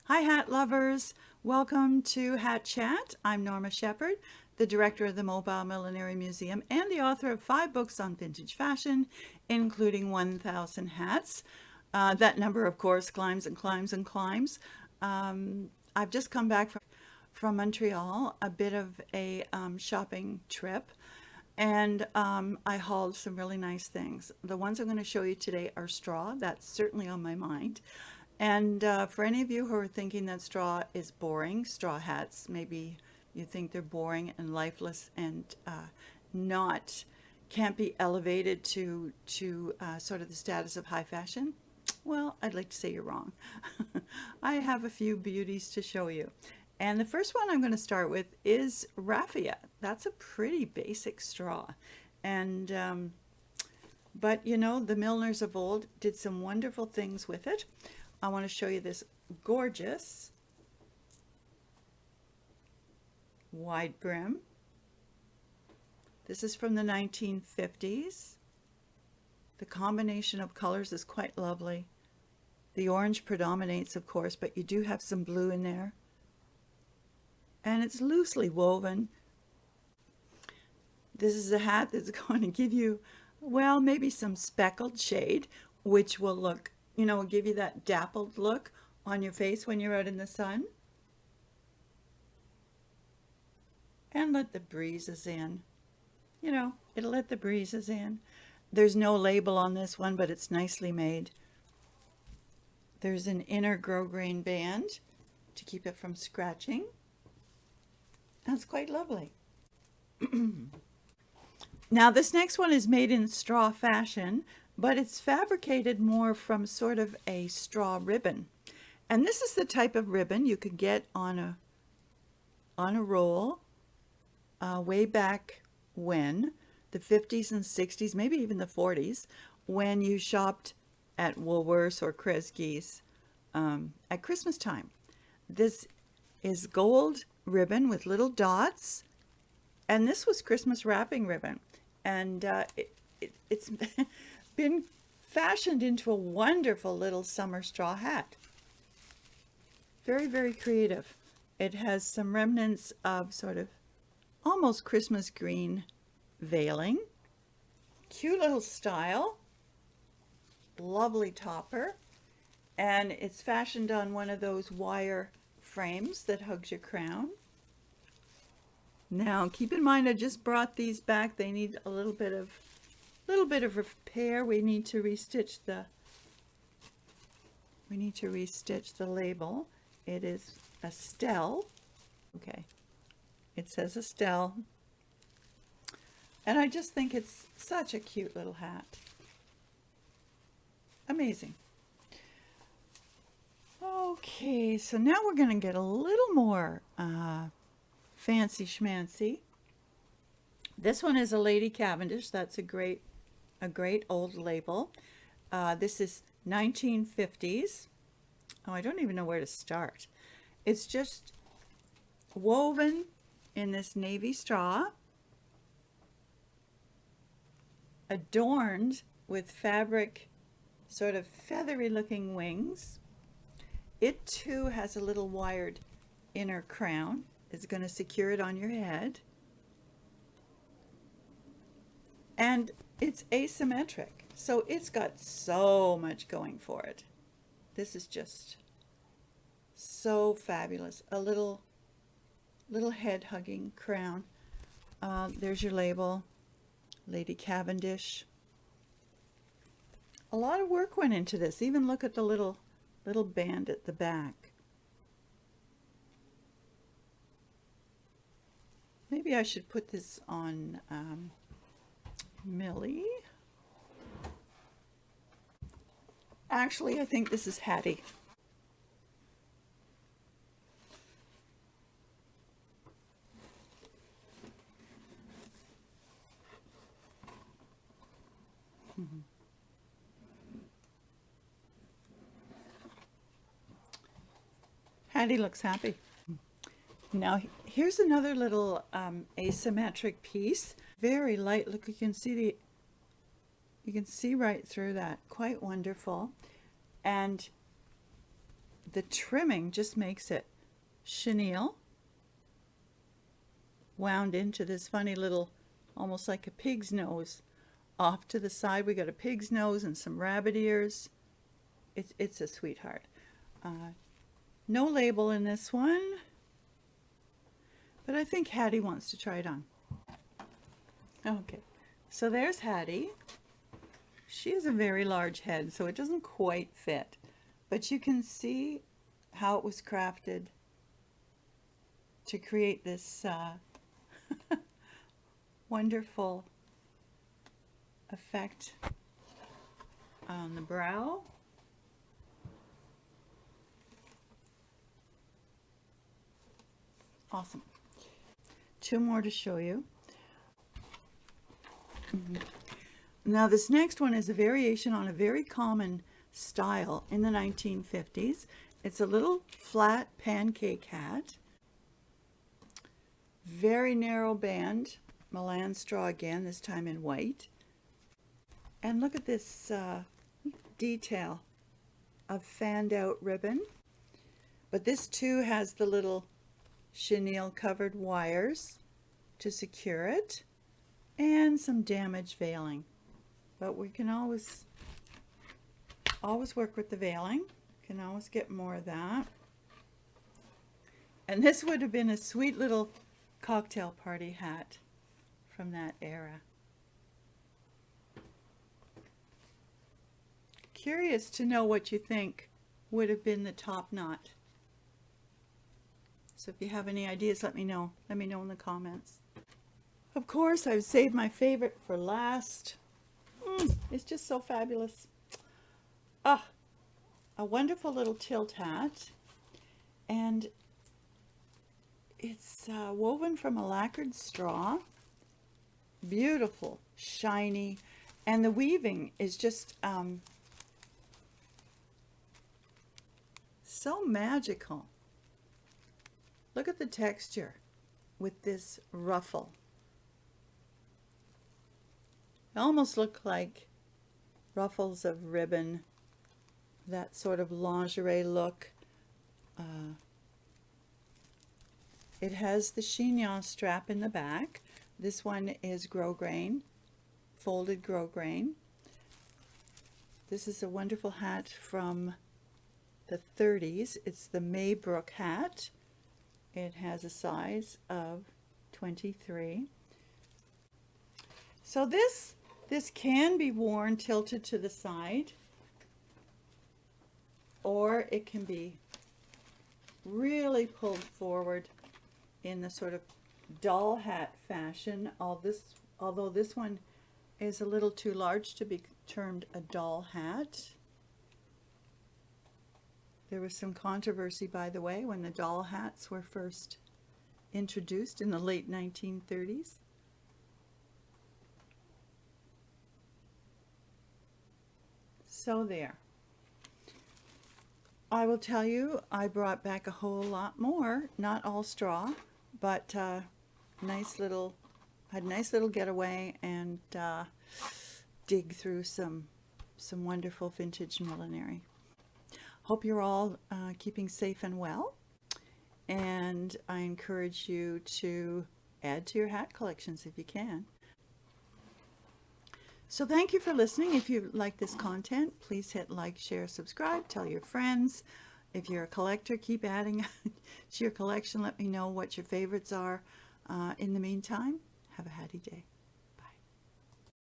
Hi, hat lovers. Welcome to Hat Chat. I'm Norma Shepherd, the director of the Mobile Millinery Museum and the author of 5 books on vintage fashion, including 1,000 hats. That number, of course, climbs and climbs and climbs. I've just come back from Montreal, a bit of a shopping trip, and I hauled some really nice things. The ones I'm going to show you today are straw. That's certainly on my mind. And for any of you who are thinking that straw is boring, straw hats, maybe you think they're boring and lifeless and not can't be elevated to sort of the status of high fashion. Well, I'd like to say you're wrong. I have a few beauties to show you. And the first one I'm going to start with is Raphael. That's a pretty basic straw. And but you know, the milliners of old did some wonderful things with it. I want to show you this gorgeous wide brim. This is from the 1950s. The combination of colors is quite lovely. The orange predominates, of course, but you do have some blue in there. And it's loosely woven. This is a hat that's going to give you, well, maybe some speckled shade, which will look, will give you that dappled look on your face when you're out in the sun. And let the breezes in. It'll let the breezes in. There's no label on this one, but it's nicely made. There's an inner grosgrain band to keep it from scratching. That's quite lovely. Now this next one is made in straw fashion, but it's fabricated more from sort of a straw ribbon. And this is the type of ribbon you could get on a roll way back when, the 50s and 60s, maybe even the 40s, when you shopped at Woolworths or Kresge's at Christmas time. This is gold ribbon with little dots, and this was Christmas wrapping ribbon, and it's been fashioned into a wonderful little summer straw hat. Very, very creative. It has some remnants of sort of almost Christmas green veiling. Cute little style. Lovely topper. And it's fashioned on one of those wire frames that hugs your crown. Now keep in mind I just brought these back. They need a little bit of repair. We need to restitch the label. It is Estelle. Okay. It says Estelle. And I just think it's such a cute little hat. Amazing. Okay, so now we're going to get a little more fancy schmancy. This one is a Lady Cavendish. That's a great old label. This is 1950s. Oh, I don't even know where to start. It's just woven in this navy straw, adorned with fabric, sort of feathery looking wings. It too has a little wired inner crown. It's going to secure it on your head. And it's asymmetric, so it's got so much going for it. This is just so fabulous. A little head hugging crown. There's your label, Lady Cavendish. A lot of work went into this. Even look at the little band at the back. Maybe I should put this on Millie. Actually, I think this is Hattie. Hattie looks happy. Now here's another little asymmetric piece. Very light. Look, you can see right through that. Quite wonderful. And the trimming just makes it chenille, wound into this funny little, almost like a pig's nose. Off to the side we got a pig's nose and some rabbit ears. It's a sweetheart. No label in this one, but I think Hattie wants to try it on. Okay, so there's Hattie. She has a very large head, so it doesn't quite fit, but you can see how it was crafted to create this wonderful effect on the brow. Awesome. Two more to show you. Now this next one is a variation on a very common style in the 1950s. It's a little flat pancake hat. Very narrow band, Milan straw again, this time in white. And look at this detail of fanned out ribbon. But this too has the little chenille covered wires to secure it and some damaged veiling. But we can always work with the veiling. Can always get more of that. And this would have been a sweet little cocktail party hat from that era. Curious to know what you think would have been the top knot. So if you have any ideas, let me know. Let me know in the comments. Of course, I've saved my favorite for last. It's just so fabulous. A wonderful little tilt hat. And it's woven from a lacquered straw. Beautiful, shiny. And the weaving is just so magical. Look at the texture with this ruffle. They almost look like ruffles of ribbon, that sort of lingerie look. It has the chignon strap in the back. This one is grosgrain, folded grosgrain. This is a wonderful hat from the 30s. It's the Brook hat. It has a size of 23. So this can be worn tilted to the side, or it can be really pulled forward in the sort of doll hat fashion. Although this one is a little too large to be termed a doll hat. There was some controversy, by the way, when the doll hats were first introduced in the late 1930s. So there. I will tell you, I brought back a whole lot more, not all straw, but had a nice little getaway and dig through some wonderful vintage millinery. Hope you're all keeping safe and well, and I encourage you to add to your hat collections if you can. So thank you for listening. If you like this content, please hit like, share, subscribe, tell your friends. If you're a collector, keep adding to your collection. Let me know what your favorites are. In the meantime, have a hatty day.